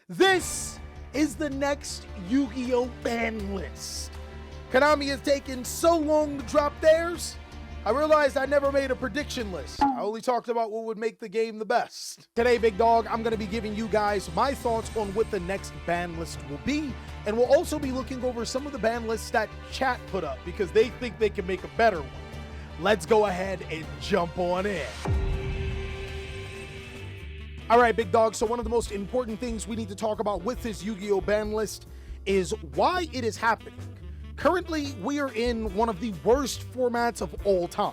This is the next Yu-Gi-Oh ban list. Konami has taken so long to drop theirs, I realized I never made a prediction list. I only talked about what would make the game the best. Today, big dog, I'm going to be giving you guys my thoughts on what the next ban list will be, and we'll also be looking over some of the ban lists that chat put up because they think they can make a better one. Let's go ahead and jump on in. All right, big dog, so one of the most important things we need to talk about with this Yu-Gi-Oh ban list is why it is happening. Currently, we are in one of the worst formats of all time.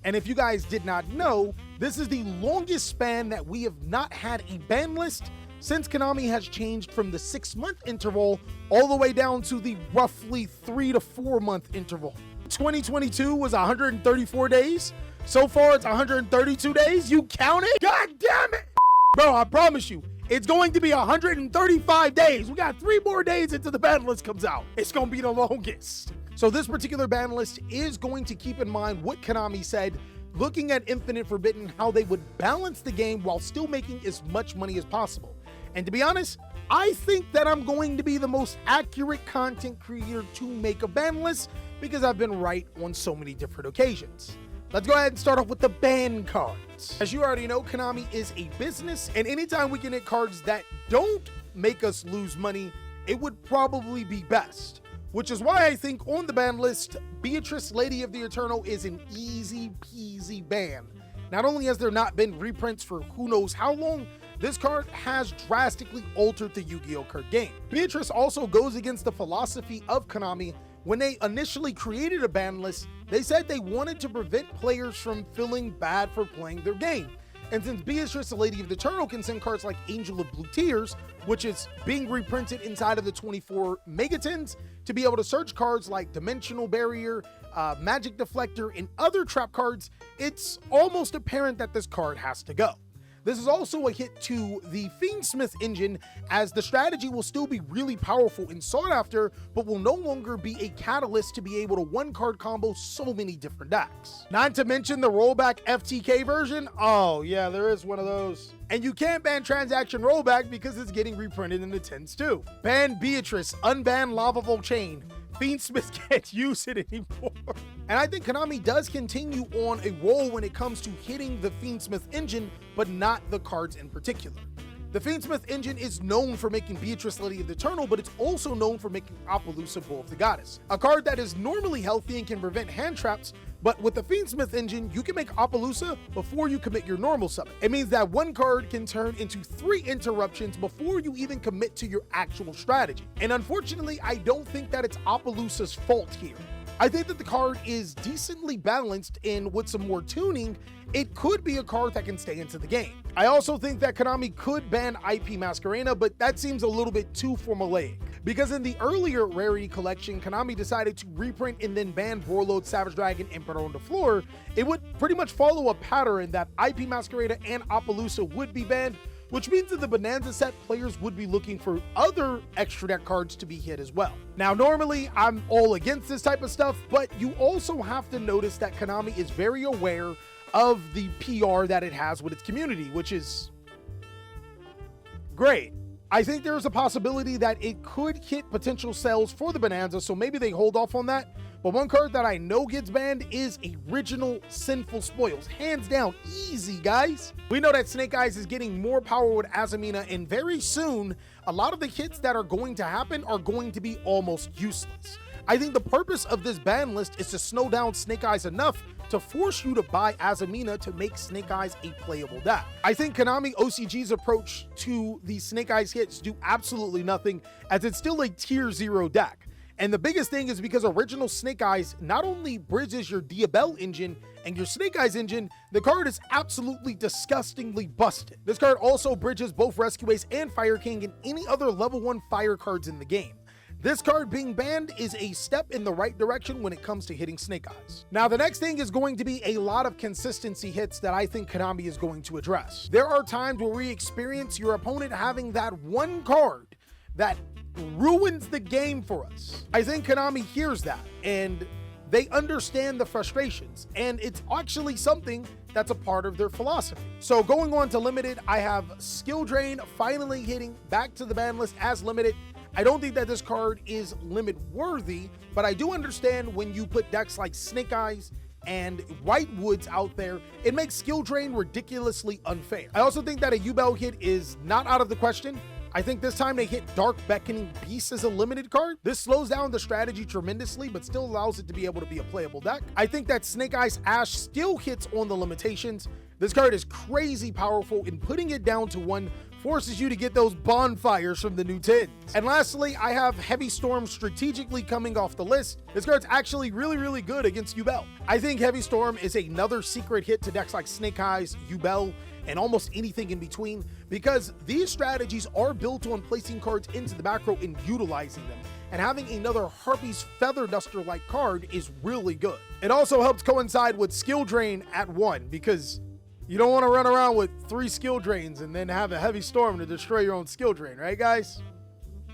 And if you guys did not know, this is the longest span that we have not had a ban list since Konami has changed from the 6-month interval all the way down to the roughly 3 to 4 month interval. 2022 was 134 days. So far, it's 132 days. You count it? God damn it! Bro, I promise you, it's going to be 135 days. We got 3 more days until the ban list comes out. It's going to be the longest. So this particular ban list is going to keep in mind what Konami said, looking at Infinite Forbidden, how they would balance the game while still making as much money as possible. And to be honest, I think that I'm going to be the most accurate content creator to make a ban list because I've been right on so many different occasions. Let's go ahead and start off with the ban cards. As you already know, Konami is a business, and anytime we can hit cards that don't make us lose money, it would probably be best. Which is why I think on the ban list, Beatrice, Lady of the Eternal is an easy peasy ban. Not only has there not been reprints for who knows how long, this card has drastically altered the Yu-Gi-Oh card game. Beatrice also goes against the philosophy of Konami. When they initially created a ban list, they said they wanted to prevent players from feeling bad for playing their game. And since Beatrice, the Lady of the Eternal, can send cards like Angel of Blue Tears, which is being reprinted inside of the 24 Megatons, to be able to search cards like Dimensional Barrier, Magic Deflector, and other trap cards, it's almost apparent that this card has to go. This is also a hit to the Fiendsmith engine, as the strategy will still be really powerful and sought after, but will no longer be a catalyst to be able to one-card combo so many different decks. Not to mention the rollback FTK version. Oh yeah, there is one of those. And you can't ban Transaction Rollback because it's getting reprinted in the 10s too. Ban Beatrice, unban Lava Volcane. Fiendsmith can't use it anymore. And I think Konami does continue on a roll when it comes to hitting the Fiendsmith engine, but not the cards in particular. The Fiendsmith engine is known for making Beatrice, Lady of the Eternal, but it's also known for making Appaloosa, Bull of the Goddess, a card that is normally healthy and can prevent hand traps, but with the Fiendsmith engine, you can make Appaloosa before you commit your normal summon. It means that one card can turn into 3 interruptions before you even commit to your actual strategy. And unfortunately, I don't think that it's Appaloosa's fault here. I think that the card is decently balanced, and with some more tuning, it could be a card that can stay into the game. I also think that Konami could ban IP Masquerada, but that seems a little bit too formulaic. Because in the earlier Rarity collection, Konami decided to reprint and then ban Warlord, Savage Dragon, Emperor on the Floor. It would pretty much follow a pattern that IP Masquerada and Appaloosa would be banned, which means that the Bonanza set players would be looking for other extra deck cards to be hit as well. Now, normally I'm all against this type of stuff, but you also have to notice that Konami is very aware of the PR that it has with its community, which is great. I think there's a possibility that it could hit potential sales for the Bonanza, so maybe they hold off on that. But one card that I know gets banned is Original Sinful Spoils. Hands down, easy, guys. We know that Snake Eyes is getting more power with Azamina, and very soon, a lot of the hits that are going to happen are going to be almost useless. I think the purpose of this ban list is to slow down Snake Eyes enough to force you to buy Azamina to make Snake Eyes a playable deck. I think Konami OCG's approach to the Snake Eyes hits do absolutely nothing, as it's still a tier 0 deck. And the biggest thing is because Original Snake Eyes not only bridges your Diabell engine and your Snake Eyes engine, the card is absolutely disgustingly busted. This card also bridges both Rescue Ace and Fire King and any other level 1 fire cards in the game. This card being banned is a step in the right direction when it comes to hitting Snake Eyes. Now, the next thing is going to be a lot of consistency hits that I think Konami is going to address. There are times where we experience your opponent having that one card that ruins the game for us. I think Konami hears that and they understand the frustrations, and it's actually something that's a part of their philosophy. So going on to limited, I have Skill Drain finally hitting back to the ban list as limited. I don't think that this card is limit worthy, but I do understand when you put decks like Snake Eyes and White Woods out there, it makes Skill Drain ridiculously unfair. I also think that a Yubel hit is not out of the question. I think this time they hit Dark Beckoning Beast as a limited card. This slows down the strategy tremendously, but still allows it to be able to be a playable deck. I think that Snake Eyes Ash still hits on the limitations. This card is crazy powerful, and putting it down to 1 forces you to get those bonfires from the new tins. And lastly, I have Heavy Storm strategically coming off the list. This card's actually really good against Yubel. I think Heavy Storm is another secret hit to decks like Snake Eyes, Yubel, and almost anything in between, because these strategies are built on placing cards into the back row and utilizing them. And having another Harpy's Feather Duster-like card is really good. It also helps coincide with Skill Drain at 1, because you don't want to run around with 3 Skill Drains and then have a Heavy Storm to destroy your own Skill Drain, right guys?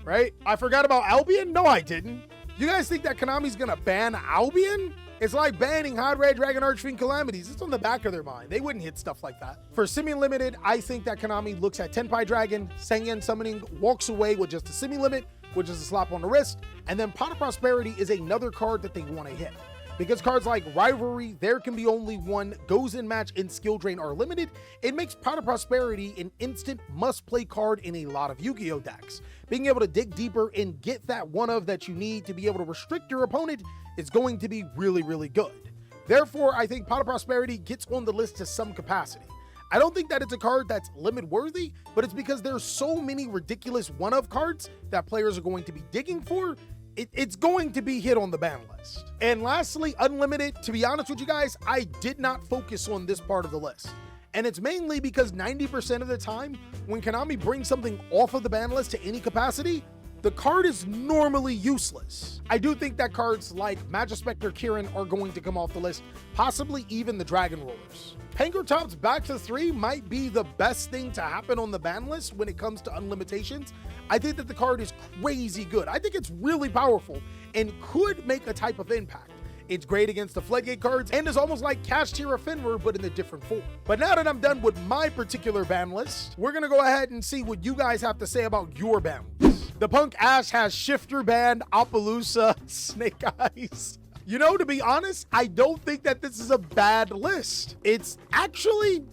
Right? I forgot about Albian? No, I didn't. You guys think that Konami's gonna ban Albion? It's like banning Hot Red Dragon Archfiend Calamities. It's on the back of their mind. They wouldn't hit stuff like that. For semi-limited, I think that Konami looks at Tenpai Dragon, Sengen Summoning, walks away with just a semi-limit, which is a slap on the wrist, and then Pot of Prosperity is another card that they want to hit. Because cards like Rivalry, There Can Be Only One, Goes in Match, and Skill Drain are limited, it makes Pot of Prosperity an instant must-play card in a lot of Yu-Gi-Oh decks. Being able to dig deeper and get that one of that you need to be able to restrict your opponent is going to be really good. Therefore, I think Pot of Prosperity gets on the list to some capacity. I don't think that it's a card that's limit worthy, but it's because there's so many ridiculous one-of cards that players are going to be digging for. It's going to be hit on the ban list. And lastly, Unlimited, to be honest with you guys, I did not focus on this part of the list. And it's mainly because 90% of the time, when Konami brings something off of the ban list to any capacity, the card is normally useless. I do think that cards like Magispector Kirin are going to come off the list, possibly even the Dragon Rollers. Pankrotop's back to 3 might be the best thing to happen on the ban list when it comes to Unlimitations. I think that the card is crazy good. I think it's really powerful and could make a type of impact. It's great against the Floodgate cards and is almost like Cash Tira Fenrir, but in a different form. But now that I'm done with my particular ban list, we're gonna go ahead and see what you guys have to say about your ban list. The Punk Ash has Shifter Band, Appaloosa, Snake Eyes. You know, to be honest, I don't think that this is a bad list. It's actually,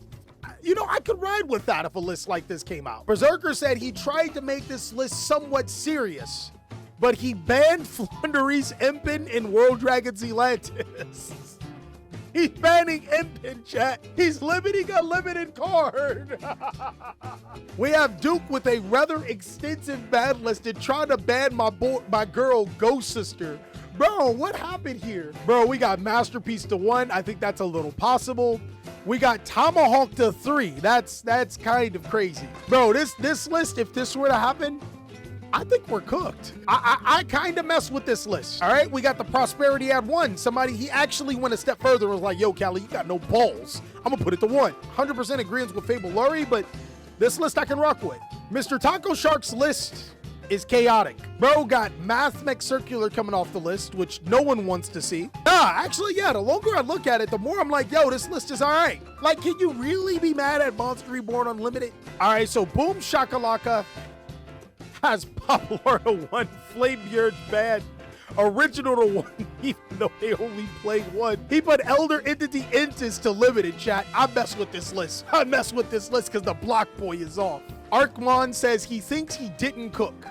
you know, I could ride with that if a list like this came out. Berserker said he tried to make this list somewhat serious, but he banned Flunderies, Impin, and World Dragons Elantis. He's banning Impin, chat. He's limiting a limited card. We have Duke with a rather extensive ban list and trying to ban my girl Ghost Sister. Bro, what happened here? Bro, we got Masterpiece to 1. I think that's a little possible. We got Tomahawk to 3. That's kind of crazy. Bro, this list, if this were to happen, I think we're cooked. I kind of mess with this list. All right, we got the Prosperity at 1. Somebody, he actually went a step further and was like, yo, Cali, you got no balls. I'm gonna put it to 1. 100% agreement with Fable Lurie, but this list I can rock with. Mr. Taco Shark's list is chaotic. Bro got Mathmech Circular coming off the list, which no one wants to see. Actually, yeah, the longer I look at it, the more I'm like, yo, this list is all right. Like, can you really be mad at Monster Reborn Unlimited? All right, so Boom Shakalaka has Popular to 1, Flame Beard's bad, Original to 1, even though they only played 1. He put Elder Entity Intis to limited, chat. I mess with this list. I mess with this list because the Block Boy is off. Arkmon says he thinks he didn't cook.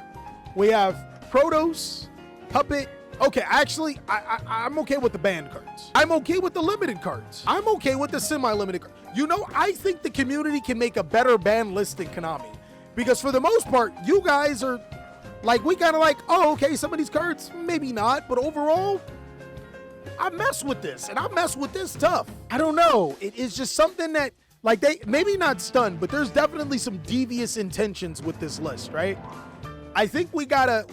We have Protos, Puppet. Okay, actually, I'm okay with the banned cards. I'm okay with the limited cards. I'm okay with the semi-limited cards. You know, I think the community can make a better ban list than Konami. Because for the most part, you guys are like, we kind of like, oh, okay, some of these cards, maybe not. But overall, I mess with this. And I mess with this tough. I don't know. It is just something that, like, they maybe not stunned, but there's definitely some devious intentions with this list, right? I think we gotta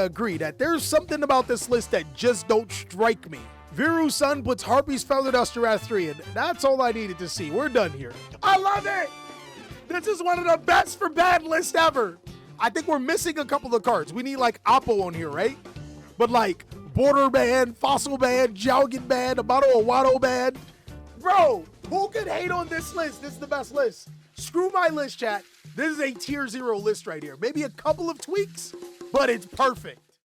agree that there's something about this list that just don't strike me. Viru Sun puts Harpy's Feather Duster at 3, and that's all I needed to see. We're done here. I love it! This is one of the best for bad lists ever. I think we're missing a couple of cards. We need like Oppo on here, right? But like Border Band, Fossil Band, Jowgin Band, Amato Awado Band. Bro, Who could hate on this list? This is the best list. Screw my list, chat. This is a tier 0 list right here. Maybe a couple of tweaks, but it's perfect.